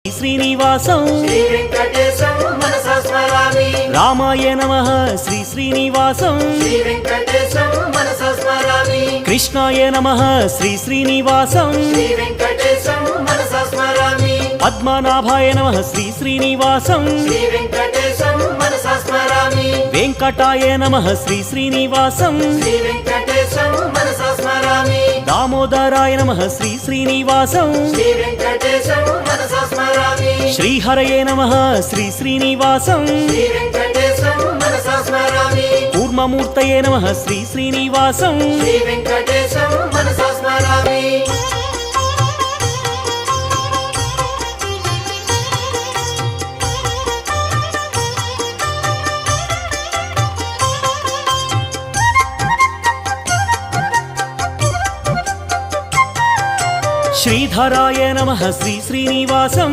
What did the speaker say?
శ్రీనివాసం శ్రీ వెంకటేశం మనసా స్మరామి. రామాయ నమః శ్రీ శ్రీనివాసం శ్రీ వెంకటేశం మనసా స్మరామి. కృష్ణాయ నమః శ్రీ శ్రీనివాసం శ్రీ వెంకటేశం మనసా స్మరామి. పద్మనాభాయ నమః శ్రీ శ్రీనివాసం శ్రీ వెంకటేశం మనసా స్మరామి. వెంకటాయ నమః శ్రీ శ్రీనివాసం శ్రీ వెంకటేశం మనసా స్మరామి. దామోదరాయ నమః శ్రీ శ్రీనివాసం శ్రీ వెంకటేశం మనసా స్మరామి. శ్రీహరయే నమః శ్రీ శ్రీనివాసం శ్రీ వెంకటేశం మనసా స్మరామి. కూర్మమూర్తయే నమః శ్రీ శ్రీనివాసం శ్రీ వెంకటేశం మనసా స్మరామి. శ్రీధరాయ నమః శ్రీ శ్రీనివాసం